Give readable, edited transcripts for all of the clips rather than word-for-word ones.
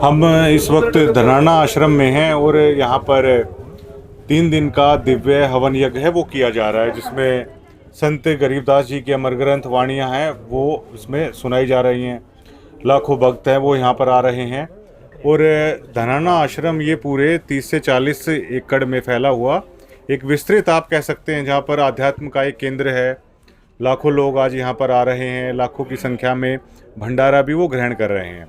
हम इस वक्त धनाना आश्रम में हैं और यहाँ पर 3 दिन का दिव्य हवन यज्ञ है वो किया जा रहा है, जिसमें संत गरीबदास जी की अमर ग्रंथ वाणियाँ हैं वो इसमें सुनाई जा रही हैं। लाखों भक्त हैं वो यहाँ पर आ रहे हैं और धनाना आश्रम ये पूरे 30 से 40 एकड़ में फैला हुआ एक विस्तृत आप कह सकते हैं, जहाँ पर आध्यात्म का एक केंद्र है। लाखों लोग आज यहाँ पर आ रहे हैं, लाखों की संख्या में भंडारा भी वो ग्रहण कर रहे हैं।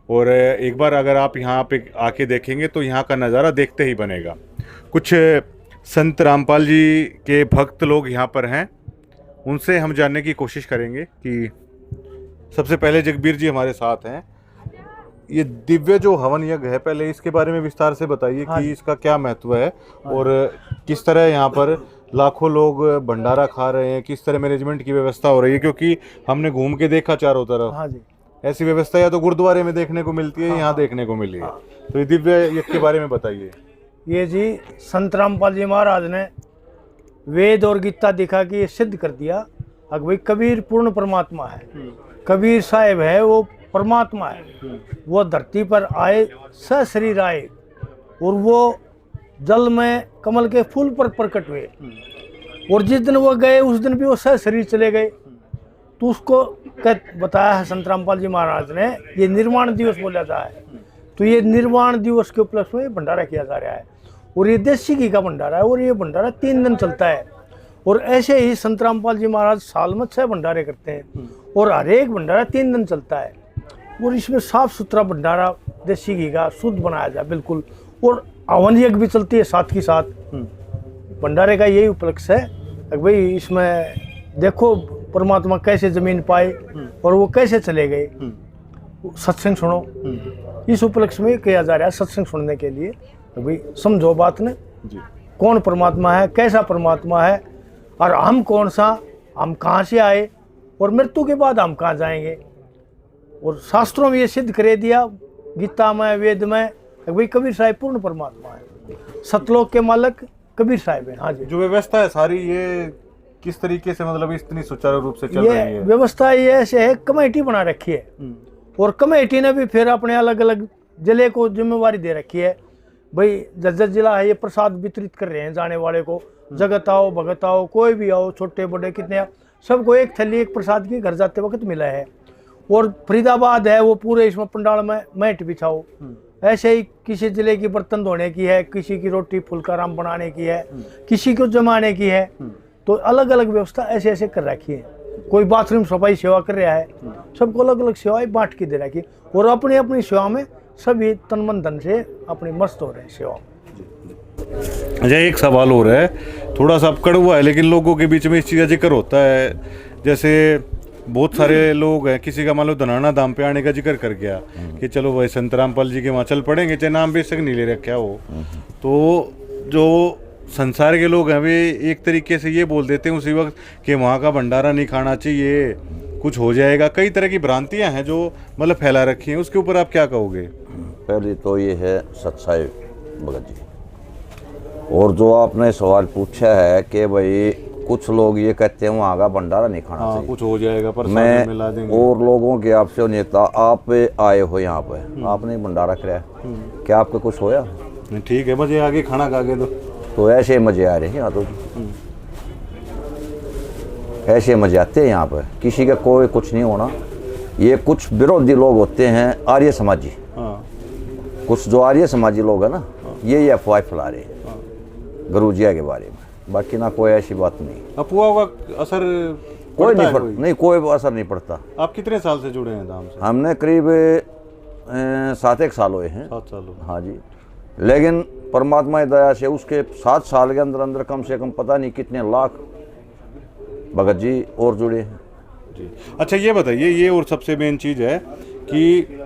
और एक बार अगर आप यहाँ पे आके देखेंगे तो यहाँ का नज़ारा देखते ही बनेगा। कुछ संत रामपाल जी के भक्त लोग यहाँ पर हैं, उनसे हम जानने की कोशिश करेंगे कि सबसे पहले जगबीर जी हमारे साथ हैं। ये दिव्य जो हवन यज्ञ है, पहले इसके बारे में विस्तार से बताइए कि इसका क्या महत्व है और किस तरह यहाँ पर लाखों लोग भंडारा खा रहे हैं, किस तरह मैनेजमेंट की व्यवस्था हो रही है, क्योंकि हमने घूम के देखा चारों तरफ। हाँ जी, ऐसी व्यवस्था या तो गुरुद्वारे में देखने को मिलती है, यहाँ देखने को मिली है। तो ये दिव्य यज्ञ के बारे में बताइए। ये जी संत रामपाल जी महाराज ने वेद और गीता दिखा कि ये सिद्ध कर दिया कि भाई कबीर पूर्ण परमात्मा है, कबीर साहेब है वो परमात्मा है। वो धरती पर आए सशरीर आए और वो जल में कमल के फूल पर प्रकट हुए, और जिस दिन वो गए उस दिन भी वो सशरीर चले गए। तो उसको बताया है संत रामपाल जी महाराज ने, ये निर्वाण दिवस बोला जाता है। तो ये निर्वाण दिवस के उपलक्ष्य में भंडारा किया जा रहा है और ये देसी घी का भंडारा है और ये भंडारा 3 दिन चलता है। और ऐसे ही संत रामपाल जी महाराज साल में 6 भंडारे करते हैं और हर एक भंडारा 3 दिन चलता है। और इसमें साफ सुथरा भंडारा देसी घी का शुद्ध बनाया जाए बिल्कुल, और हवन यज्ञ भी चलती है साथ ही साथ। भंडारे का यही उपलक्ष्य है कि भाई इसमें देखो परमात्मा कैसे जमीन पाए और वो कैसे चले गए। सत्संग सुनो, इस उपलक्ष्य में किया जा रहा है सत्संग सुनने के लिए। तो भाई समझो बात ने, कौन परमात्मा है, कैसा परमात्मा है और हम कौन सा, हम कहाँ से आए और मृत्यु के बाद हम कहाँ जाएंगे। और शास्त्रों में ये सिद्ध कर दिया, गीता में वेद में, भाई कबीर साहिब पूर्ण परमात्मा है, सतलोक के मालिक कबीर साहिब है। हाँ जी, जो व्यवस्था है सारी ये किस तरीके से मतलब इतनी सुचारू रूप से चल रही है? व्यवस्था ये ऐसे है, कमेटी बना रखी है और कमेटी ने भी फिर अपने अलग अलग जिले को जिम्मेवारी दे रखी है। भाई जज्जर जिला है, ये प्रसाद वितरित कर रहे हैं जाने वाले को। जगत आओ भगत आओ, कोई भी आओ, छोटे बड़े कितने, सबको एक थैली एक प्रसाद की घर जाते वक्त मिला है। और फरीदाबाद है, वो पूरे इसमें पंडाल में मैट बिछाओ। ऐसे ही किसी जिले की बर्तन धोने की है, किसी की रोटी फुलकाराम बनाने की है, किसी को जमाने की है। तो अलग अलग व्यवस्था ऐसे ऐसे कर रखी है। कोई बाथरूम सफाई सेवा कर रहा है, सबको अलग अलग सेवाएं बांट के दे रखी है और अपनी अपनी सेवा में सभी तन मन धन से अपनी मस्त हो रहे हैं सेवा। अच्छा, एक सवाल हो रहा है, थोड़ा सा कड़वा है लेकिन लोगों के बीच में इस चीज़ का जिक्र होता है। जैसे बहुत सारे लोग हैं, किसी का मान लो धनाना धाम पे आने का जिक्र कर गया कि चलो भाई संत रामपाल जी के वहाँ चल पड़ेंगे, चाहे नाम बेशक नहीं ले रखा हो। तो जो संसार के लोग हैं वे एक तरीके से ये बोल देते हैं उसी वक्त कि वहाँ का भंडारा नहीं खाना चाहिए, कुछ हो जाएगा। कई तरह की भ्रांतियाँ हैं जो मतलब फैला रखी हैं, उसके ऊपर आप क्या कहोगे? पहली तो ये है सच्चाई भगत जी, और जो आपने सवाल पूछा है कि भाई कुछ लोग ये कहते हैं वहाँ का भंडारा नहीं खाना चाहिए, कुछ हो जाएगा, मैं मिला देंगे। और लोगों के आपसे नेता आप आए हो यहाँ पे, आपने भंडारा कराया, क्या आपको कुछ होया? ठीक है, मजे आगे खाना खा के तो ऐसे मजे आ रहे हैं यहाँ, तो ऐसे मजे आते हैं यहाँ पर, किसी का कोई कुछ नहीं होना। ये कुछ विरोधी लोग होते हैं आर्य समाजी, कुछ जो आर्य समाजी लोग हैं ना, ये अफवाह फैला रहे हैं गुरुजिया के बारे में। बाकी ना कोई ऐसी बात नहीं, अफवाह का असर कोई नहीं, कोई असर नहीं पड़ता। आप कितने साल से जुड़े हैं धाम से? हमने करीब 7 साल हुए हैं। 7 साल? हाँ जी। लेकिन परमात्मा की दया से उसके 7 साल के अंदर अंदर कम से कम पता नहीं कितने लाख भगत जी और जुड़े हैं जी। अच्छा, ये बताइए, ये और सबसे मेन चीज़ है कि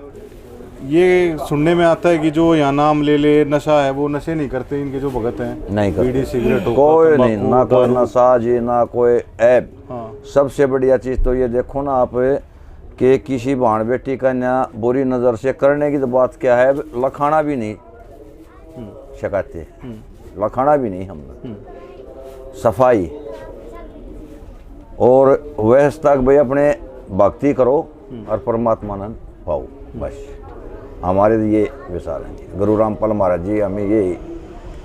ये सुनने में आता है कि जो यहाँ नाम ले ले नशा है, वो नशे नहीं करते इनके जो भगत हैं? नहीं करते, बीड़ी सिगरेट कोई नहीं, ना कोई नशा जी, ना कोई ऐब। सबसे बढ़िया चीज़ तो ये देखो ना आप कि किसी भाण बेटी का न्याय बुरी नज़र से करने की तो बात क्या है, लखाना भी नहीं शिकायतें, लखाना भी नहीं हमने, सफाई और व्यवस्था भाई अपने भक्ति करो और परमात्मा पाओ, बस हमारे लिए विशाल हैं जी। गुरु रामपाल महाराज जी हमें ये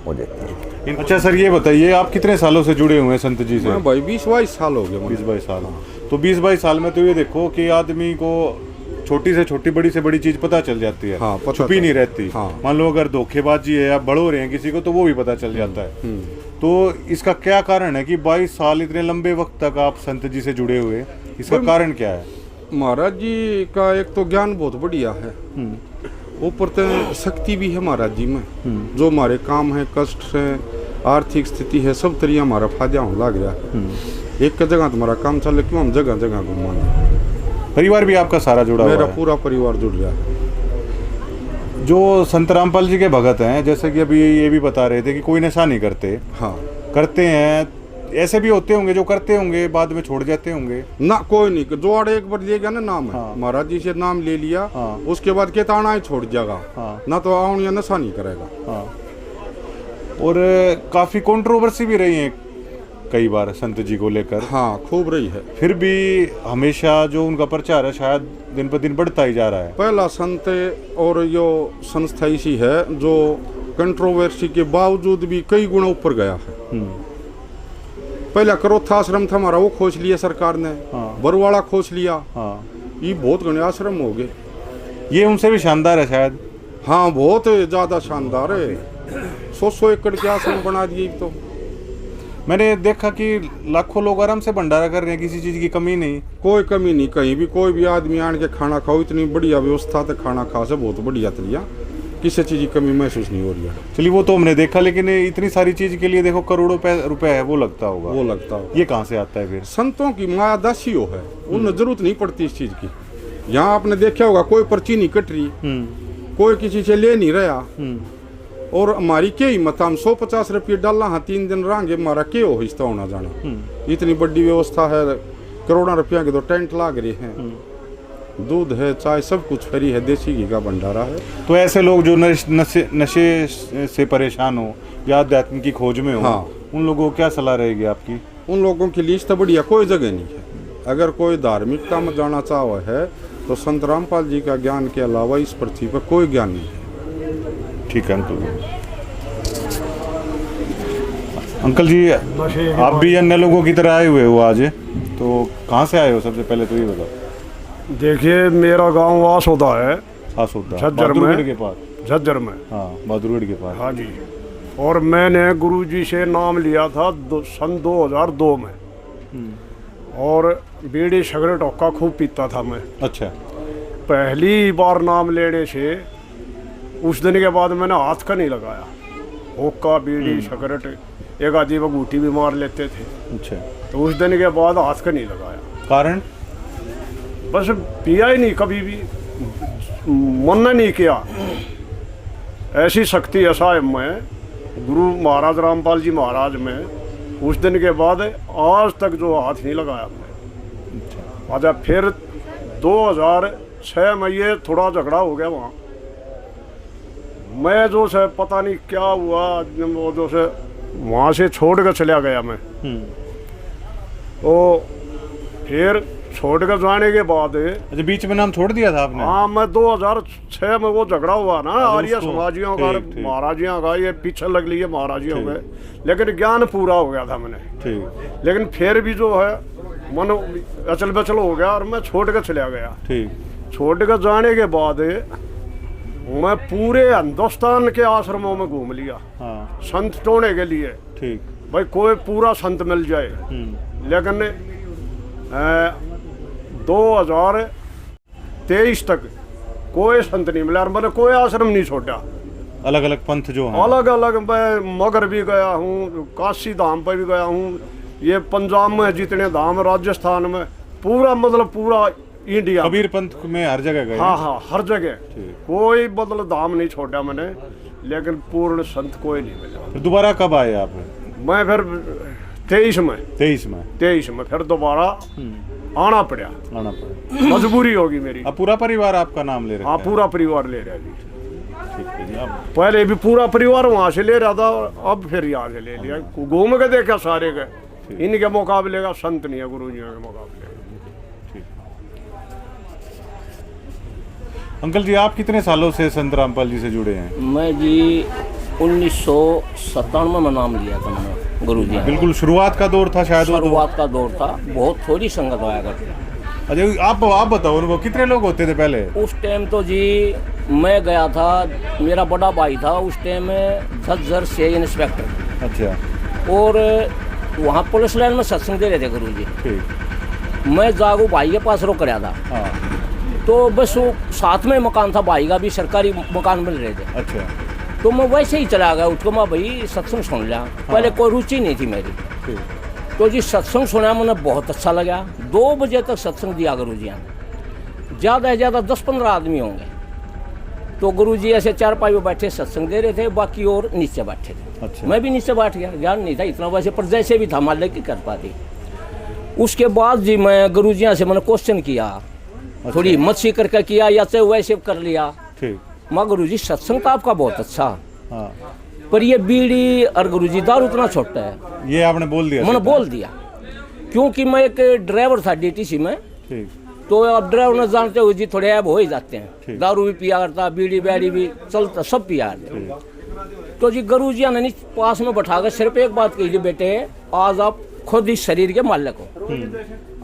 वो देते हैं। अच्छा सर, ये बताइए आप कितने सालों से जुड़े हुए हैं संत जी से? मैं भाई 20-22 साल हो गए मुझे। 20-22 साल। तो 20-22 साल में तो ये देखो कि आदमी को छोटी से छोटी, बड़ी से बड़ी चीज पता चल जाती है। हाँ, पता छुपी नहीं रहती। हाँ। मान लो अगर धोखेबाजी है या बढ़ो रहे हैं किसी को, तो वो भी पता चल जाता है। तो इसका क्या कारण है कि 22 साल इतने लंबे वक्त तक आप संत जी से जुड़े हुए, इसका कारण क्या है? महाराज जी का एक तो ज्ञान बहुत बढ़िया है, ऊपर तो शक्ति भी है महाराज जी में। जो हमारे काम है, कष्ट है, आर्थिक स्थिति है, सब तरीका हमारा फायदा होने लग रहा है। एक जगह तुम्हारा काम चले क्यों हम जगह जगह घूमाने। परिवार भी आपका सारा जुड़ा हुआ मेरा है? पूरा परिवार जुड़ रहा है। जो संत रामपाल जी के भगत हैं, जैसे कि अभी ये भी बता रहे थे कि कोई नशा नहीं करते। हाँ, करते हैं, ऐसे भी होते होंगे जो करते होंगे बाद में छोड़ जाते होंगे। ना कोई नहीं, जो आड़े एक बार ले गया ना नाम है, हाँ। महाराज जी से नाम ले लिया, हाँ। उसके बाद केताना ही छोड़ जाएगा। हाँ। ना तो आउन या नशा नहीं करेगा। हाँ। और काफी कंट्रोवर्सी भी रही है कई बार संत जी को लेकर। हाँ, खूब रही है। फिर भी हमेशा जो उनका प्रचार है शायद दिन पर दिन बढ़ता ही जा रहा है। पहला संत और यो संस्था ऐसी है जो कंट्रोवर्सी के बावजूद भी कई गुना ऊपर गया है। पहला करोथा आश्रम था हमारा, वो खोज लिया सरकार ने। हाँ। बरवाड़ा खोज लिया। हाँ। ये बहुत घने आश्रम हो गए। ये उनसे भी शानदार है शायद। हाँ, बहुत ज्यादा शानदार है। 100 एकड़ के आश्रम बना दिए। तो मैंने देखा कि लाखों लोग आराम से भंडारा कर रहे हैं, किसी चीज की कमी नहीं। कोई कमी नहीं कहीं भी। कोई भी आदमी आन के खाना खाओ, इतनी बढ़िया व्यवस्था तो खाना खा से बहुत बढ़िया तरिया, किसी चीज की कमी महसूस नहीं हो रही है। चलिए वो तो हमने देखा, लेकिन इतनी सारी चीज के लिए देखो करोड़ों रुपए है वो लगता होगा। वो लगता हो। ये कहाँ से आता है फिर? संतों की माया दासियों है, उन्हें जरूरत नहीं पड़ती इस चीज की। यहाँ आपने देखा होगा कोई पर्ची नहीं कट रही, कोई किसी से ले नहीं रहा। और हमारी क्या हिम्मत, हम 150 रुपये डालना, हाँ 3 दिन रहेंगे, हमारा क्या हो हिस्सा होना जाना। इतनी बड़ी व्यवस्था है, करोड़ों रुपया के तो टेंट लाग रहे हैं, दूध है, चाय, सब कुछ फ्री है, देसी घी का भंडारा है। तो ऐसे लोग जो नशे से परेशान हो या अध्यात्म की खोज में हो, हाँ। उन लोगों को क्या सलाह रहेगी आपकी? उन लोगों के लिए तो बढ़िया कोई जगह नहीं है। अगर कोई धार्मिकता में जाना चाह है तो संत रामपाल जी का ज्ञान के अलावा इस पृथ्वी पर कोई ज्ञान नहीं है। ठीक है अंकल जी, आप भी अन्य लोगों की तरह आए हुए हो आज, तो कहाँ से आए हो? सबसे पहले तो ये बताओ। देखिए, मेरा गांव वासोदा है, झज्जर बहादुरगढ़ में। के पास। झज्जर में। हाँ, बहादुरगढ़ के पास। हाँ जी। और मैंने गुरुजी से नाम लिया था सन 2002 में। और बीड़ी सिगरेट हुक्का खूब पीता था मैं। अच्छा। पहली बार नाम लेने से उस दिन के बाद मैंने हाथ का नहीं लगाया। हुक्का, बीड़ी, सिगरेट, एक आधी बगूटी भी मार लेते थे। अच्छा। तो उस दिन के बाद हाथ का नहीं लगाया। कारण? बस पिया ही नहीं, कभी भी मन नहीं किया। ऐसी शक्ति है साहब में, गुरु महाराज रामपाल जी महाराज में, उस दिन के बाद आज तक जो हाथ नहीं लगाया मैं। अच्छा, फिर 2006 में ये थोड़ा झगड़ा हो गया वहाँ। मैं जो से पता नहीं क्या हुआ, वो जो से वहाँ से छोड़ कर चला गया मैं। तो फिर छोड़ कर जाने के बाद, अच्छा, बीच में नाम छोड़ दिया था आपने? हाँ, मैं 2006 में वो झगड़ा हुआ ना आर्य उसको- समाजियों का, ठीक, ठीक। महाराजियों का, ये पीछे लग लिए महाराजियों के। लेकिन ज्ञान पूरा हो गया था मैंने। ठीक। लेकिन फिर भी जो है मन अचल बचल हो गया और मैं छोड़ कर चला गया। ठीक। छोड़ कर जाने के बाद मैं पूरे हिंदुस्तान के आश्रमों में घूम लिया। हाँ। संत टोने के लिए, ठीक। भाई कोई पूरा संत मिल जाए। लेकिन 2023 तक कोई संत नहीं मिला और मैंने कोई आश्रम नहीं छोड़ा। अलग अलग पंथ जो हैं। अलग अलग, मैं मगर भी गया हूँ, काशी धाम पर भी गया हूँ, ये पंजाब में जितने धाम, राजस्थान में, पूरा मतलब पूरा इंडिया। कबीर पंथ में हर जगह गए? हाँ हाँ, हर जगह। ठीक। कोई मतलब धाम नहीं छोड़ा मैंने, लेकिन पूर्ण संत कोई नहीं मिला। फिर दोबारा कब आए आप? मैं फिर 23 में 23 में फिर दोबारा आना पड़ा। आना पड़ा। मजबूरी होगी मेरी। अब पूरा परिवार आपका नाम ले रहा हाँ, है? पूरा परिवार ले रहा है जी। ठीक है जी। अब पहले भी पूरा परिवार वहाँ से ले रहा था, अब फिर यहाँ से ले लिया। घूम के देखा सारे के, इनके मुकाबले का संत नहीं है गुरु जी के मुकाबले। अंकल जी, आप कितने सालों से संत रामपाल जी से जुड़े हैं? मैं जी 1997 में नाम लिया था मैंने गुरु जी। बिल्कुल शुरुआत का दौर था शायद वो तो। शुरुआत का दौर था, बहुत थोड़ी संगत आया करती। अच्छा, आप बताओ उनको, कितने लोग होते थे पहले? उस टाइम तो जी मैं गया था, मेरा बड़ा भाई था उस टाइम में झज्जर से इंस्पेक्टर, अच्छा, और वहाँ पुलिस लाइन में सत्संग दे रहे थे गुरु जी। ठीक। मैं जागू भाई के पास रुक रहा था, हाँ, तो बस वो साथ में मकान था भाई का भी, सरकारी मकान मिल रहे थे। अच्छा, तो मैं वैसे ही चला गया, उठ को मैं भाई सत्संग सुन लिया। पहले कोई रुचि नहीं थी मेरी, ठीक। तो जी सत्संग सुना, मुझे बहुत अच्छा लगा। 2 बजे तक सत्संग दिया गुरु जी ने, ज़्यादा से ज़्यादा 10-15 आदमी होंगे। तो गुरु जी ऐसे चारपाई में बैठे सत्संग दे रहे थे, बाकी और नीचे बैठे थे। अच्छा। मैं भी नीचे बैठ गया, ज्ञान नहीं था इतना वैसे, पर जैसे भी था मान की कर पाती। उसके बाद जी मैं गुरु जी से मैंने क्वेश्चन किया, थोड़ी हिम्मत सी करके किया या चाहे वैसे कर लिया। ठीक। माँ गुरु जी सत्संग तो आपका बहुत अच्छा, हाँ, पर ये बीड़ी और गुरु जी दारू उतना छोटा है। ये आपने बोल दिया? मैंने बोल दिया, क्योंकि मैं एक ड्राइवर था डीटीसी में, ठीक। तो अब ड्राइवर न जानते हुए जी थोड़े ऐब हो ही जाते हैं। ठीक। दारू भी पिया करता, बीड़ी बैड़ी भी चलता, सब पिया करता। तो जी गुरु जी ने पास में बैठा कर सिर्फ एक बात कही, बेटे आज आप खुद इस शरीर के मालिक हो,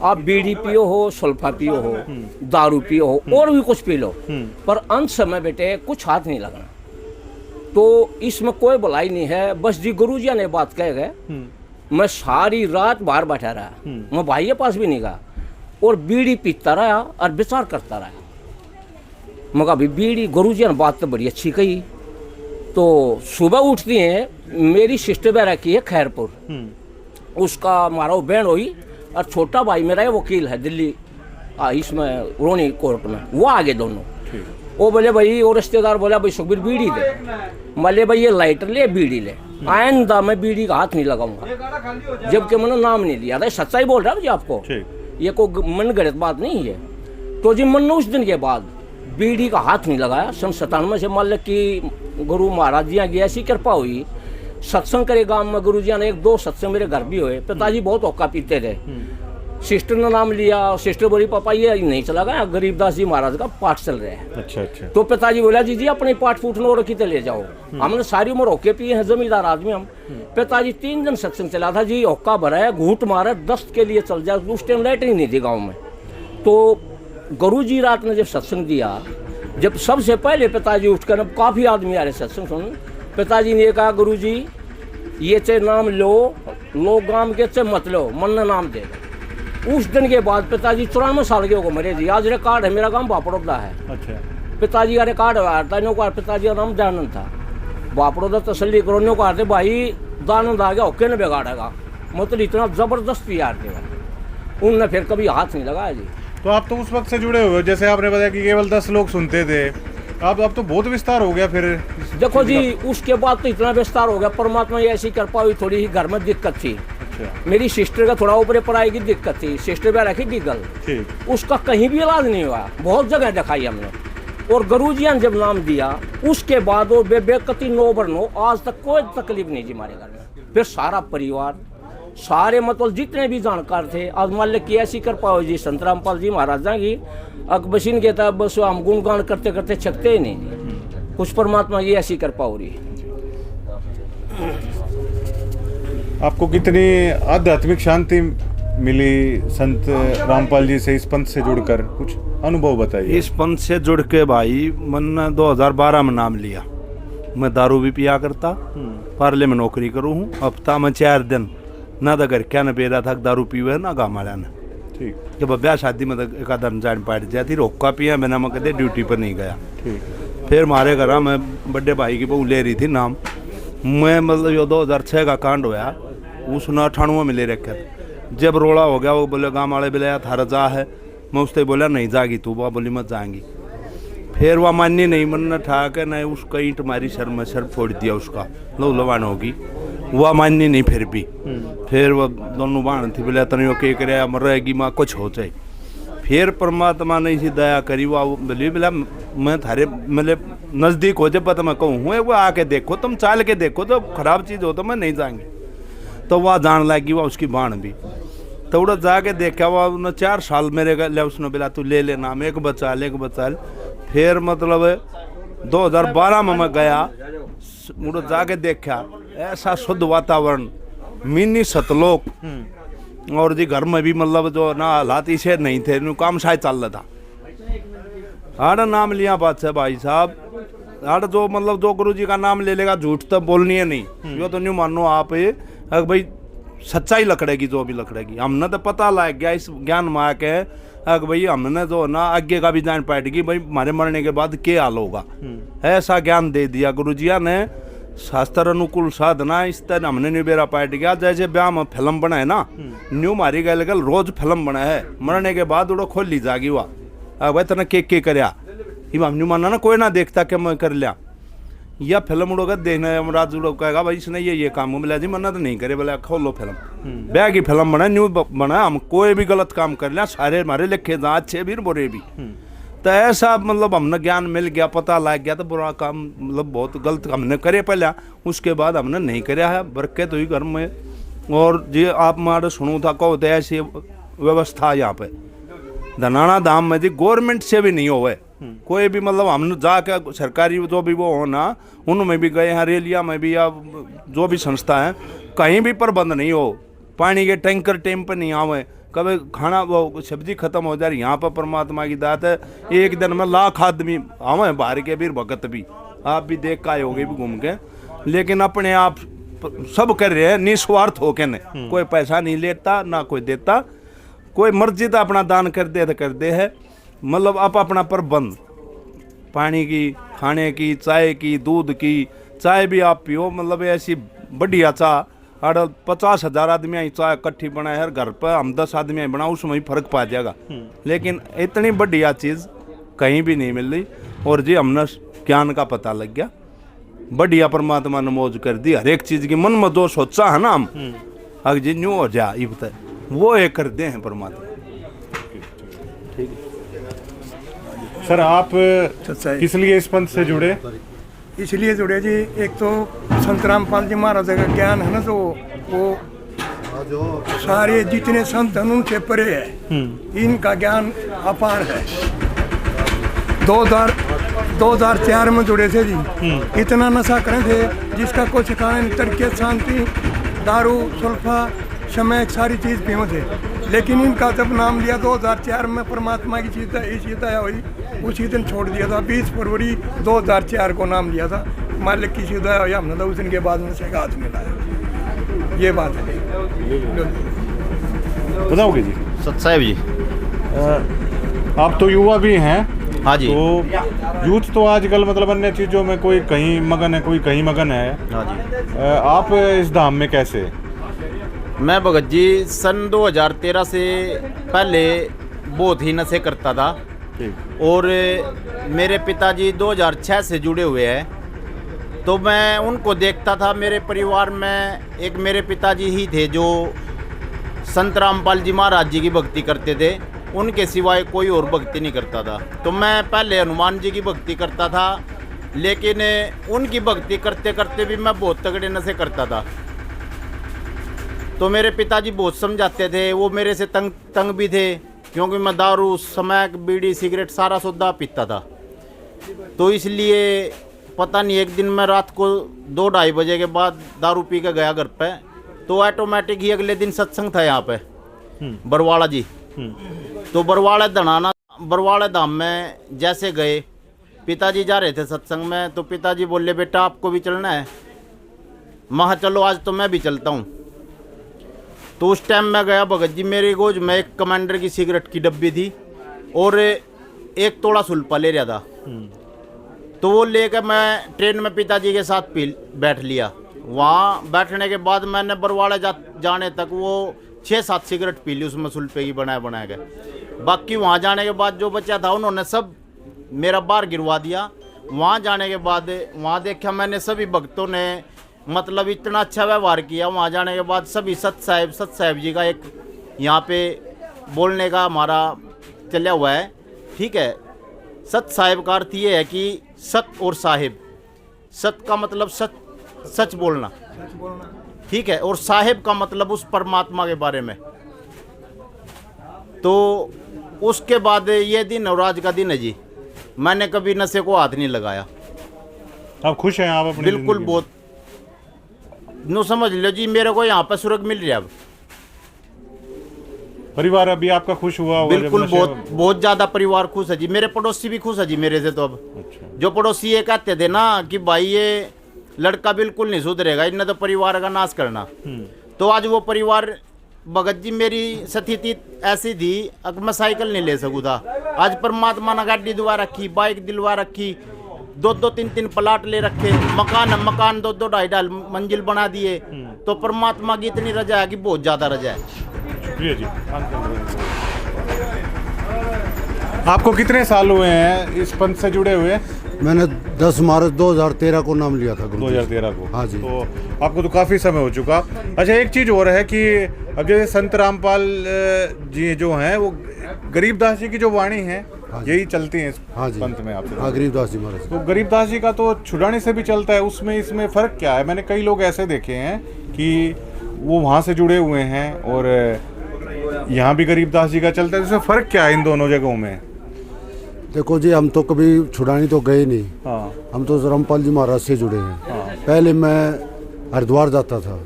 आप बीड़ी पियो हो, सुल्फा पियो हो, दारू पियो हो, और भी कुछ पी लो, पर अंत समय बेटे कुछ हाथ नहीं लगना। तो इसमें कोई भलाई नहीं है। बस जी गुरु जी ने बात कह गए, मैं सारी रात बाहर बैठा रहा, मैं भाई के पास भी नहीं गया, और बीड़ी पीता रहा और विचार करता रहा। मगर अभी बीड़ी गुरु जी ने बात तो बड़ी अच्छी कही। तो सुबह उठती हैं, मेरी सिस्टर बहरा की है खैरपुर, उसका हमारा बहन हुई, और छोटा भाई मेरा है वकील है दिल्ली इसमें रोनी कोर्ट में, वो आगे दोनों। वो बोले भाई, और रिश्तेदार बोला भाई सुखबीर बीड़ी दे। मैं भाई ये लाइटर ले, बीड़ी ले, आइंदा मैं बीड़ी का हाथ नहीं लगाऊंगा, जबकि मैंने नाम नहीं लिया था। सच्चाई बोल रहा है जी आपको, ये कोई मन गलत बात नहीं है। तो जी मैंने उस दिन के बाद बीड़ी का हाथ नहीं लगाया। सन 97 से मान लो कि गुरु महाराज जी की ऐसी कृपा हुई, सत्संग करे गांव में गुरु जी ने 1-2 सत्संग मेरे घर भी हुए। पिताजी बहुत औका पीते थे, सिस्टर ने नाम लिया, सिस्टर बोली पापा ये नहीं चला गया, गरीबदास जी महाराज का पाठ चल रहा है। अच्छा, अच्छा। तो पिताजी बोला जी अपने पाठ फूटने और कितने ले जाओ, हमने सारी उम्र होके पिए हैं, जमींदार आदमी हम। पिताजी 3 दिन सत्संग चला था जी, औका भरा है, घूट मारा, दस्त के लिए चल जाए। उस टाइम लाइट ही नहीं थी गाँव में। तो गुरु जी रात ने जब सत्संग दिया, जब सबसे पहले पिताजी उठकर, अब काफ़ी आदमी आ रहे सत्संग सुन, पिताजी ने कहा गुरु जी ये चाहे नाम लो, लोग गांव के चाहे मत लो, मन ने नाम दे। उस दिन के बाद पिताजी 94 साल के हो मरे जी। आज रिकॉर्ड है, मेरा गांव बापड़ोदा है। अच्छा। पिताजी का रिकॉर्ड है, पिताजी का नाम दयानंद था। बापड़ोदा तसल्ली करो, नो कहते भाई दानंद आ गया, होके न बिगाड़ेगा, मतलब इतना जबरदस्त प्यार थे। उनने फिर कभी हाथ नहीं लगाया जी। तो आप तो उस वक्त से जुड़े हुए हो, जैसे आपने बताया कि केवल 10 लोग सुनते थे, अब तो बहुत विस्तार हो गया। फिर देखो जी उसके बाद तो इतना विस्तार हो गया, परमात्मा ये ऐसी कृपा हुई। थोड़ी ही घर में दिक्कत थी। अच्छा। मेरी सिस्टर का थोड़ा ऊपर पढ़ाई की दिक्कत थी, सिस्टर भी रखी डिगल, उसका कहीं भी इलाज नहीं हुआ, बहुत जगह दिखाई हमने। और गुरु जी ने जब नाम दिया उसके बाद वो बेकती 9/9 आज तक कोई तकलीफ नहीं जी हमारे घर में। फिर सारा परिवार, सारे मतलब जितने भी जानकार थे, आज मान लो कि ऐसी कृपा हो जी संत रामपाल जी महाराजा की, अकबशीन के तहत बस हम गुणगान करते करते छकते ही नहीं। कुछ परमात्मा की ऐसी कृपा हो रही है। आपको कितनी आध्यात्मिक शांति मिली संत रामपाल जी से, इस पंथ से जुड़कर कुछ अनुभव बताइए। इस पंथ से जुड़ के भाई मैंने 2012 में नाम लिया। मैं दारू भी पिया करता, पार्ले में नौकरी करूँ हूँ, हफ्ता में 4 दिन ना तो घर क्या न बेरा था, दारू पीवे ना गाँव वाला ने। ठीक। जब ब्याह शादी में एक आधा जान पाट जाती, रोका पिया मैंने, मैं कदे ड्यूटी पर नहीं गया। ठीक। फिर हमारे घर में बड़े भाई की बहू ले रही थी नाम, मैं मतलब यो 2006 का कांड होया, उसने 98 में ले रखे। जब रोड़ा हो गया, वो बोले गाँव वाले बोले थारा जा है, मैं उससे बोला नहीं जागी तू, वह बोली मत जाएंगी। फिर वह मान्य नहीं, मन ठा के नहीं उसका ईंट मारी, सर में सर फोड़ दिया उसका, लो लवान होगी, वह मान्य नहीं। फिर भी फिर वह दोनों बाण थी, बोले तनियो के करे मर रहेगी माँ कुछ हो जाए। फिर परमात्मा ने इसी दया करी, वह बोली बोला मैं थारे मतलब नज़दीक हो जाए पता मैं कहूँ हुए, वो आके देखो, तुम चाल के देखो, तो खराब चीज़ हो तो मैं नहीं जाएंगे। तो वह जान लगी वह उसकी बाण भी, तो उड़ा जाके देखा, वह 4 साल मेरे लिए उसने बोला तू ले ले नाम, एक बचा ले। फिर मतलब 2012 में मैं गया, मुझे जाके देखा ऐसा शुद्ध वातावरण, मिनी सतलोक, और जी घर में भी मतलब जो ना हालात इसे नहीं थे, नु काम शायद चल रहा था। आड़ा नाम लिया बात से भाई साहब, आड़ा जो मतलब जो गुरु जी का नाम ले लेगा झूठ तो बोलनी है नहीं, यो तो नहीं मानो आप ये भाई सच्चाई लकड़ेगी, जो भी लकड़ेगी। हमने तो पता लग गया इस ज्ञान माया के अगर भाई हमने जो ना आगे का भी जान पाएगी भाई हमारे मरने के बाद क्या हाल होगा, ऐसा ज्ञान दे दिया गुरु जी ने। शास्त्र अनुकूल साधना इस तरह हमने नहीं बेरा पाट गया। जैसे ब्याह में फिल्म बनाए ना, न्यू मारी गल गल रोज फिल्म बना है, मरने के बाद उड़ो खोल ली जागी हुआ भाई तेना के करया हम न्यू माना ना, कोई ना देखता कि मैं कर लिया। या फिल्म उड़ोगा देखना राज उड़ो कहेगा भाई इसने ये काम मिला जी, मना तो नहीं करे, बोले खोलो फिल्म, ब्याह की फिल्म बना, न्यू बना, हम कोई भी गलत काम कर लिया सारे हमारे लिखे जा अच्छे भी बुरे भी। तो ऐसा मतलब हमने ज्ञान मिल गया, पता लग गया, तो बुरा काम मतलब बहुत गलत हमने करे पहले, उसके बाद हमने नहीं कराया है, बरकत हुई घर में। और जी आप मारे सुनू था कहो तो ऐसी व्यवस्था यहाँ पे धनाना धाम में जी गवर्नमेंट से भी नहीं होवे कोई भी, मतलब हमने जाके सरकारी जो भी वो हो ना, उनमें भी गए हैं, रेलिया में भी या जो भी संस्था है, कहीं भी प्रबंध नहीं हो, पानी के टैंकर टाइम पर नहीं आवे, कभी खाना वो सब्जी खत्म हो जाए। यहाँ पर परमात्मा की दात है, एक दिन में लाख आदमी आवे बाहर के भी भगत भी, आप भी देख का होगे भी घूम के, लेकिन अपने आप सब कर रहे हैं निस्वार्थ होके ने, कोई पैसा नहीं लेता ना कोई देता, कोई मर्जी तो अपना दान कर दे है, मतलब आप अपना प्रबंध पानी की, खाने की, चाय की, दूध की, चाय भी आप पियो, मतलब ऐसी बढ़िया चाय, और 50,000 आदमी चाय इकट्ठी बनाए हर घर पर, हम 10 आदमी बनाओ उसमें ही फर्क पा जाएगा, लेकिन इतनी बढ़िया चीज़ कहीं भी नहीं मिल रही। और जी हमने ज्ञान का पता लग गया, बढ़िया परमात्मा ने मौज कर दी, हर एक चीज़ की मन में जो सोचा है ना हम अगर जी न्यू हो जाए ये बता वो एक कर दे हैं परमात्मा। ठीक है सर, आप किस लिए इस पंथ से जुड़े? इसलिए जुड़े जी, एक तो संत रामपाल जी महाराज का ज्ञान है ना, तो वो सारे जितने संत हैं उनसे परे है, इनका ज्ञान अपार है। 2004 में जुड़े थे जी, इतना नशा करे थे जिसका कोई ठिकाना नहीं, तड़के शांति, दारू, सुल्फा, समय सारी चीज़ पीवे थे, लेकिन इनका जब नाम लिया 2004 में परमात्मा की चीज़ हुई, उसी दिन छोड़ दिया था। 20 फरवरी 2004 को नाम लिया था, मालिक की सीधा हुई, हमने तो उस दिन के बाद में से हाथ मिलाया, ये बात है। बताओगे जी? सत्साहेब जी, आप तो युवा भी हैं। हाँ जी। तो यूथ तो आजकल मतलब अन्य चीज़ों में कोई कहीं मगन है, कोई कहीं मगन है। हाँ जी। आप इस धाम में कैसे? मैं भगत जी सन 2013 से पहले बहुत ही नशे करता था, और मेरे पिताजी 2006 से जुड़े हुए हैं, तो मैं उनको देखता था। मेरे परिवार में एक मेरे पिताजी ही थे जो संत रामपाल जी महाराज जी की भक्ति करते थे, उनके सिवाय कोई और भक्ति नहीं करता था। तो मैं पहले हनुमान जी की भक्ति करता था, लेकिन उनकी भक्ति करते करते भी मैं बहुत तगड़े नशे करता था। तो मेरे पिताजी बहुत समझाते थे, वो मेरे से तंग भी थे, क्योंकि मैं दारू, स्मैक, बीड़ी, सिगरेट सारा सौदा पीता था। तो इसलिए पता नहीं एक दिन मैं रात को 2-2:30 बजे के बाद दारू पी के गया घर पे, तो ऑटोमेटिक ही अगले दिन सत्संग था यहाँ पे बरवाड़ा जी। तो बरवाड़ा धाम में जैसे गए, पिताजी जा रहे थे सत्संग में, तो पिताजी बोले बेटा आपको भी चलना है? महा चलो आज तो मैं भी चलता हूँ। तो उस टाइम मैं गया भगत जी, मेरी गोज में एक कमांडर की सिगरेट की डब्बी थी और 1 तोड़ा सुल्पा ले रहा था। तो वो लेकर मैं ट्रेन में पिताजी के साथ बैठ लिया। वहाँ बैठने के बाद मैंने बरवाड़ा जाने तक वो 6-7 सिगरेट पी ली, उसमें सुल्पे की बनाए के। बाकी वहाँ जाने के बाद जो बचा था उन्होंने सब मेरा बाहर गिरवा दिया। वहाँ जाने के बाद वहाँ देखा मैंने सभी भक्तों ने मतलब इतना अच्छा व्यवहार किया। वहाँ जाने के बाद सभी सत साहिब जी का एक यहाँ पे बोलने का हमारा चला हुआ है, ठीक है। सत साहिब का अर्थ ये है कि सत और साहिब, सत का मतलब सच बोलना, ठीक है, और साहिब का मतलब उस परमात्मा के बारे में। तो उसके बाद ये दिन नवराज का दिन है जी, मैंने कभी नशे को हाथ नहीं लगाया। आप खुश हैं आप अपनी बिल्कुल, जिंदगी में? बहुत नो समझ लो जी, मेरे को यहाँ पर सुरग मिल रही है अब। परिवार अभी आपका खुश हुआ होगा जब बिल्कुल, नशे- बहुत ज्यादा परिवार खुश है जी। मेरे पड़ोसी भी खुश है जी मेरे से। तो अब अच्छा। जो पड़ोसी ये कहते थे ना कि भाई ये लड़का बिल्कुल नहीं सुधरेगा, इन्हें तो परिवार का नाश करना, तो आज वो परिवार भगत जी मेरी स्थिति ऐसी थी अब मैं साइकिल नहीं ले सकूँ था। आज परमात्मा ने गाड़ी दुआ रखी, बाइक दिलवा रखी, 2-2 3-3 प्लाट ले रखे, मकान 2-2 2.5 मंजिल बना दिए। तो परमात्मा की इतनी रजा है कि बहुत ज्यादा रजा है। शुक्रिया जी। आपको कितने साल हुए हैं इस पंथ से जुड़े हुए? मैंने 10 मार्च 2013 को नाम लिया था गुरु जी। 2013 को। हाँ जी। तो आपको तो काफ़ी समय हो चुका। अच्छा, एक चीज़ और है कि अब जैसे संत रामपाल जी जो हैं वो गरीबदास जी की जो वाणी है यही चलती है इस हाँ जी। पंथ में आपसे। हाँ, गरीबदास जी महाराज। तो गरीबदास जी का तो छुड़ाने से भी चलता है, उसमें इसमें फ़र्क क्या है? मैंने कई लोग ऐसे देखे हैं कि वो वहाँ से जुड़े हुए हैं और यहाँ भी गरीबदास जी का चलता है, इसमें फ़र्क क्या है इन दोनों जगहों में? देखो जी, हम तो कभी छुड़ानी तो गए नहीं। हाँ। हम तो रामपाल जी महाराज से जुड़े हैं। पहले मैं हरिद्वार जाता था,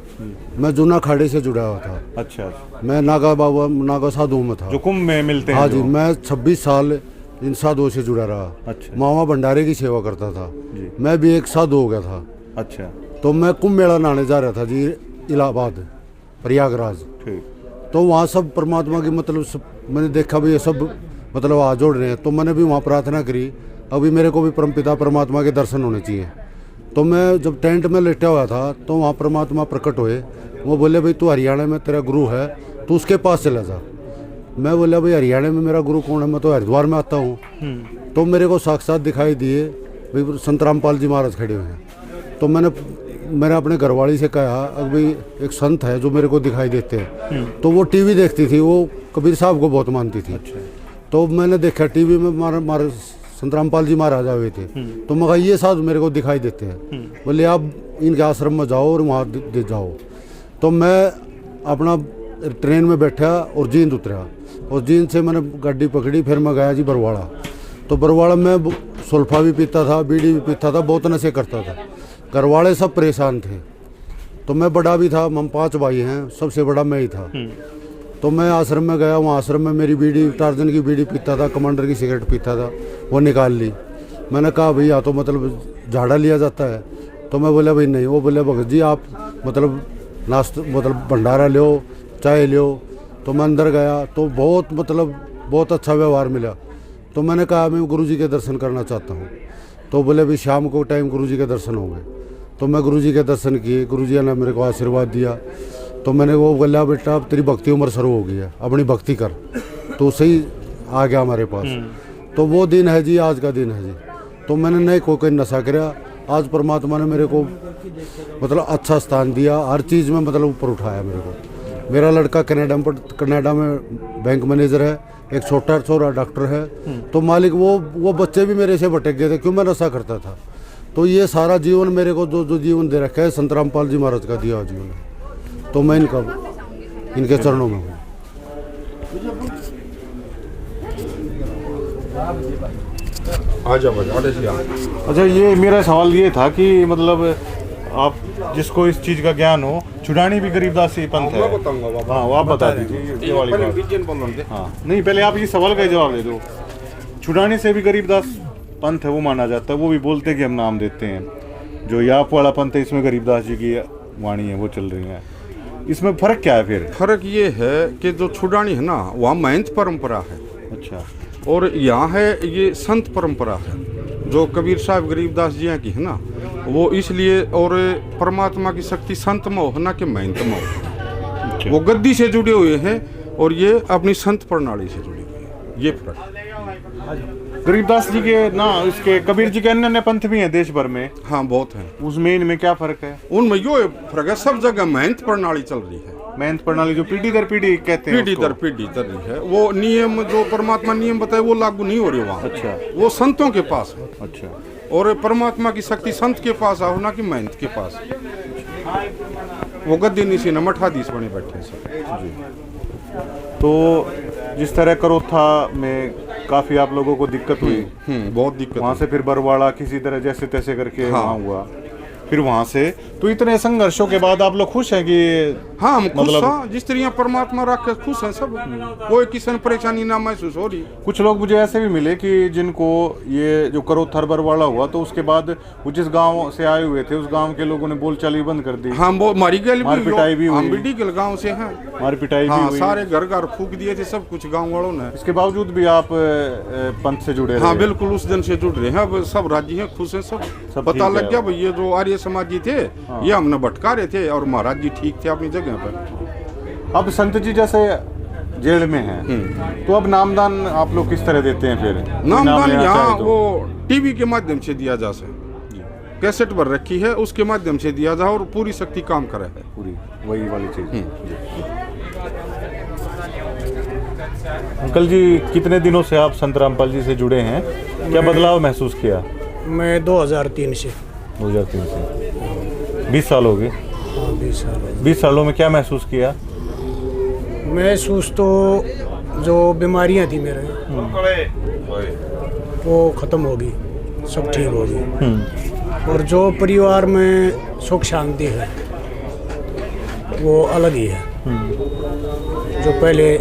मैं जूना खाड़ी से जुड़ा हुआ था। अच्छा। मैं नागा साधुओं में था, जो कुंभ में मिलते हैं। हाँ जी। जो। मैं 26 साल इन साधुओं से जुड़ा रहा। अच्छा। मामा भंडारे की सेवा करता था जी। मैं भी एक साधु हो गया था। अच्छा। तो मैं कुंभ मेला नहाने जा रहा था जी, इलाहाबाद प्रयागराज। ठीक। तो वहाँ सब परमात्मा की मतलब सब मैंने देखा भी ये सब मतलब हाथ जोड़ रहे हैं। तो मैंने भी वहाँ प्रार्थना करी, अभी मेरे को भी परमपिता परमात्मा के दर्शन होने चाहिए। तो मैं जब टेंट में लेटा हुआ था तो वहाँ परमात्मा प्रकट हुए। वो बोले भाई तू हरियाणा में तेरा गुरु है, तू उसके पास चला जा। मैं बोला भाई हरियाणा में मेरा गुरु कौन है, मैं तो हरिद्वार में आता हूँ। तो मेरे को साक्षात दिखाई दिए भाई संत रामपाल जी महाराज खड़े हुए हैं। तो मैंने अपने घरवाली से कहा अब भाई एक संत है जो मेरे को दिखाई देते हैं। तो वो टीवी देखती थी, वो कबीर साहब को बहुत मानती थी। तो मैंने देखा टीवी में मारे संत रामपाल जी महाराज आए थे। तो मैं कहा ये साधु मेरे को दिखाई देते हैं। बोले आप इनके आश्रम में जाओ और वहाँ दे जाओ। तो मैं अपना ट्रेन में बैठा और जींद उतरा और जींद से मैंने गाड़ी पकड़ी, फिर मैं गया जी बरवाड़ा। तो बरवाड़ा में सुल्फा भी पीता था, बीड़ी भी पीता था, बहुत नशे करता था। घर वाले सब परेशान थे। तो मैं बड़ा भी था, हम 5 भाई हैं, सबसे बड़ा मैं ही था। तो मैं आश्रम में गया, वहाँ आश्रम में मेरी बीड़ी टार्जन की बीड़ी पीता था, कमांडर की सिगरेट पीता था, वो निकाल ली। मैंने कहा भैया तो मतलब झाड़ा लिया जाता है। तो मैं बोला भाई नहीं। वो बोले भगत जी आप मतलब नाश्ता मतलब भंडारा लो, चाय लो। तो मैं अंदर गया तो बहुत अच्छा व्यवहार मिला। तो मैंने कहा मैं गुरु जी के दर्शन करना चाहता हूँ। तो बोले भाई शाम को टाइम गुरु जी के दर्शन होंगे। तो मैं गुरु जी के दर्शन किए, गुरु जी ने मेरे को आशीर्वाद दिया। तो मैंने वो बोला बेटा अब तेरी भक्ति उम्र शुरू हो गई है, अपनी भक्ति कर। तो सही आ गया हमारे पास। तो वो दिन है जी, आज का दिन है जी। तो मैंने नहीं कोई नशा कराया। आज परमात्मा ने मेरे को मतलब अच्छा स्थान दिया, हर चीज़ में मतलब ऊपर उठाया मेरे को। मेरा लड़का कनाडा में बैंक मैनेजर है, एक छोटा डॉक्टर है। तो मालिक वो बच्चे भी मेरे से भटक गए थे क्यों मैं नशा करता था। तो ये सारा जीवन मेरे को जो जीवन दे रखा है संत रामपाल जी महाराज का दिया जीवन है। तो मैं इनके चरणों में हूँ। अच्छा, ये मेरा सवाल ये था कि मतलब आप जिसको इस चीज़ का ज्ञान हो, छुड़ानी भी गरीबदासी पंथ है। हाँ, वो आप बता दीजिए ये वाली बात। हाँ, नहीं पहले आप ये सवाल का जवाब दे दो। छुड़ानी से भी गरीबदास पंथ है वो माना जाता है, वो भी बोलते कि हम नाम देते हैं। जो याप वाला पंथ है इसमें गरीबदास जी की वाणी है वो चल रही है। इसमें फ़र्क क्या है फिर? फर्क ये है कि जो छुड़ानी है ना वहाँ महंत परंपरा है। अच्छा। और यहाँ है ये संत परंपरा है जो कबीर साहब गरीबदास जी की है ना, वो इसलिए। और परमात्मा की शक्ति संत में हो ना कि महंत में हो। वो गद्दी से जुड़े हुए हैं और ये अपनी संत प्रणाली से जुड़े हुए हैं, ये फर्क। गरीबदास जी के ना इसके कबीर जी के अन्य पंथ भी हैं देश भर में। हाँ, बहुत हैं। उसमें इनमें क्या फ़र्क है? उनमें यो फर्क है, सब जगह महंत प्रणाली चल रही है। महंत प्रणाली जो पीढ़ी दर पीढ़ी कहते हैं, पीढ़ी दर पीढ़ी चल रही है। वो नियम जो परमात्मा नियम बताए वो लागू नहीं हो रहे वहाँ। अच्छा। वो संतों के पास है। अच्छा। और परमात्मा की शक्ति संत के पास आओ ना कि महंत के पास। वो गद्दी निशी न मठाधीश बने बैठे सब। तो जिस तरह करोथा में काफी आप लोगों को दिक्कत हुई, बहुत दिक्कत वहां से फिर बरवाड़ा किसी तरह जैसे तैसे करके वहां हुआ, फिर वहां से तो इतने संघर्षों के बाद आप लोग खुश हैं कि हाँ, हम खुश मतलब- हैं, जिस तरह परमात्मा रख के खुश हैं सब, कोई किसी ने परेशानी ना महसूस हो रही। कुछ लोग मुझे ऐसे भी मिले कि जिनको ये जो करोथर बरवाड़ा हुआ तो उसके बाद वो जिस गांव से आए हुए थे उस गांव के लोगों ने बोलचाल बंद कर दी, हाँ, वो मारी गली मार पिटाई भी हुई। हम बिडिगल गाँव से हैं, मार पिटाई भी हाँ, हुई। सारे घर घर फूक दिए थे सब कुछ गाँव वालों ने। इसके बावजूद भी आप पंथ से जुड़े हाँ, रहे। बिल्कुल उस दिन से जुड़ रहे हैं, अब सब राजी हैं, खुश हैं सब सब पता ठीक लग है। गया भाई ये जो आर्य समाजी थे ये हमने भटका रहे थे और महाराज जी ठीक थे अपनी जगह पर। अब संत जी जैसे जेल में हैं तो अब नामदान आप लोग किस तरह देते हैं फिर? नाम नामदान लेना यहाँ चाहे तो। वो टीवी के माध्यम से दिया जा सके, कैसेट पर रखी है उसके माध्यम से दिया जा और पूरी शक्ति काम करे है पूरी वही वाली चीज। अंकल जी, कितने दिनों से आप संत रामपाल जी से जुड़े हैं? क्या बदलाव महसूस किया? मैं 2003 से 2003 से 20 साल हो गए। 20 साल 20 सालों में क्या महसूस किया? महसूस तो जो बीमारियां थी मेरे वो ख़त्म हो गई, सब ठीक हो गई। और जो परिवार में सुख शांति है वो अलग ही है। जो पहले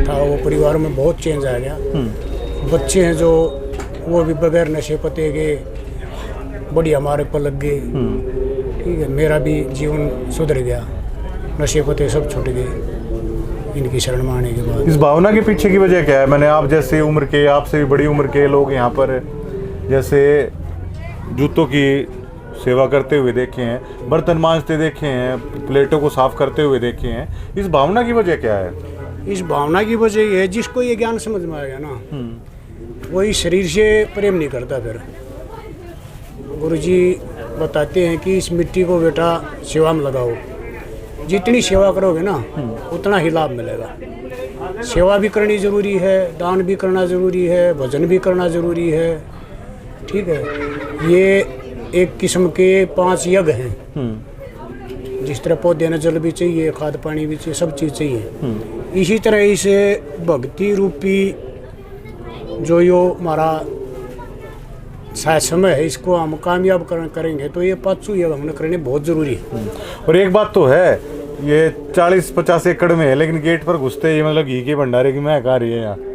था वो परिवार में बहुत चेंज आ गया। बच्चे हैं जो वो भी बगैर नशे पते के बढ़िया हमारे पर लग गए। ठीक है, मेरा भी जीवन सुधर गया, नशे पते सब छूट गए इनकी शरण में आने के बाद। इस भावना के पीछे की वजह क्या है? मैंने आप जैसे उम्र के, आपसे भी बड़ी उम्र के लोग यहाँ पर जैसे जूतों की सेवा करते हुए देखे हैं, बर्तन मांजते देखे हैं, प्लेटों को साफ करते हुए देखे हैं। इस भावना की वजह क्या है? इस भावना की वजह ये है, जिसको ये ज्ञान समझ में आ गया ना वही शरीर से प्रेम नहीं करता। फिर गुरुजी बताते हैं कि इस मिट्टी को बेटा सेवा में लगाओ, जितनी सेवा करोगे ना उतना ही लाभ मिलेगा। सेवा भी करनी जरूरी है, दान भी करना जरूरी है, भजन भी करना जरूरी है। ठीक है, ये एक किस्म के 5 यज्ञ हैं। जिस तरह पौधे ने जल भी चाहिए, खाद पानी भी चाहिए, सब चीज़ चाहिए। इसी तरह इसे भक्ति रूपी जो यो हमारा शायद समय है, इसको हम कामयाब करेंगे तो ये 5 यज्ञ हमने करने बहुत ज़रूरी है। और एक बात तो है, ये 40-50 एकड़ में है लेकिन गेट पर घुसते ही मतलब घी के भंडारे की महक आ रही है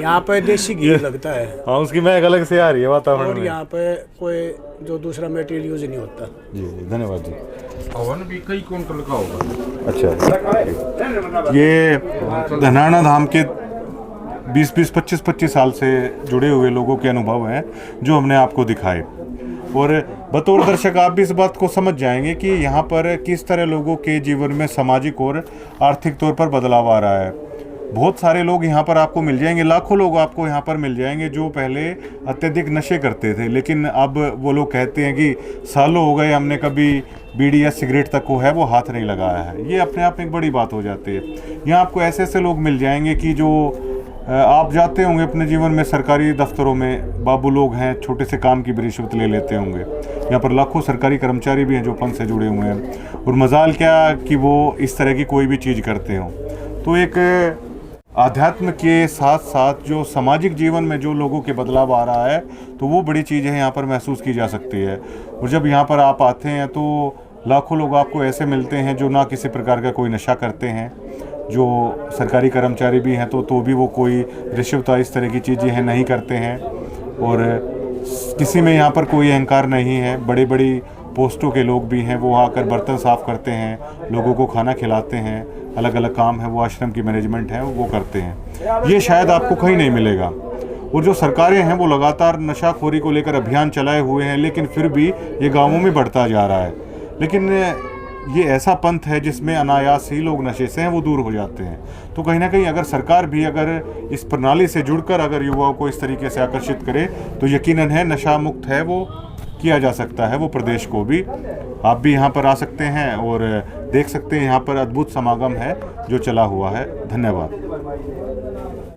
यहाँ पे देसी घी लगता है। हाँ, उसकी महक अलग से आ रही है वातावरण और में। यहाँ पे कोई जो दूसरा मटेरियल यूज नहीं होता। जी जी, धन्यवाद जी। हवन भी कई क्विंटल का होगा। अच्छा, ये धनाना धाम के 20-20, 25-25 साल से जुड़े हुए लोगों के अनुभव हैं जो हमने आपको दिखाए, और बतौर दर्शक आप भी इस बात को समझ जाएंगे कि यहाँ पर किस तरह लोगों के जीवन में सामाजिक और आर्थिक तौर पर बदलाव आ रहा है। बहुत सारे लोग यहाँ पर आपको मिल जाएंगे, लाखों लोग आपको यहाँ पर मिल जाएंगे जो पहले अत्यधिक नशे करते थे, लेकिन अब वो लोग कहते हैं कि सालों हो गए हमने कभी बीड़ी या सिगरेट तक को है वो हाथ नहीं लगाया है। ये अपने आप में एक बड़ी बात हो जाती है। यहाँ आपको ऐसे ऐसे लोग मिल जाएंगे कि जो आप जाते होंगे अपने जीवन में सरकारी दफ्तरों में, बाबू लोग हैं, छोटे से काम की भी रिश्वत ले लेते होंगे। यहाँ पर लाखों सरकारी कर्मचारी भी हैं जो पंथ से जुड़े हुए हैं, और मजाल क्या कि वो इस तरह की कोई भी चीज़ करते हों। तो एक आध्यात्म के साथ साथ जो सामाजिक जीवन में जो लोगों के बदलाव आ रहा है तो वो बड़ी चीज़ है, यहाँ पर महसूस की जा सकती है। और जब यहाँ पर आप आते हैं तो लाखों लोग आपको ऐसे मिलते हैं जो ना किसी प्रकार का कोई नशा करते हैं, जो सरकारी कर्मचारी भी हैं तो भी वो कोई रिश्वत इस तरह की चीज़ें हैं नहीं करते हैं, और किसी में यहाँ पर कोई अहंकार नहीं है। बड़ी बड़ी पोस्टों के लोग भी हैं, वो आकर बर्तन साफ़ करते हैं, लोगों को खाना खिलाते हैं, अलग अलग काम है वो आश्रम की मैनेजमेंट है वो करते हैं। ये शायद आपको कहीं नहीं मिलेगा। और जो सरकारें हैं वो लगातार नशाखोरी को लेकर अभियान चलाए हुए हैं, लेकिन फिर भी ये गाँवों में बढ़ता जा रहा है। लेकिन ये ऐसा पंथ है जिसमें अनायास ही लोग नशे से हैं वो दूर हो जाते हैं। तो कहीं ना कहीं अगर सरकार भी अगर इस प्रणाली से जुड़कर अगर युवाओं को इस तरीके से आकर्षित करे तो यकीनन है नशा मुक्त है वो किया जा सकता है वो प्रदेश को भी। आप भी यहाँ पर आ सकते हैं और देख सकते हैं यहाँ पर अद्भुत समागम है जो चला हुआ है। धन्यवाद।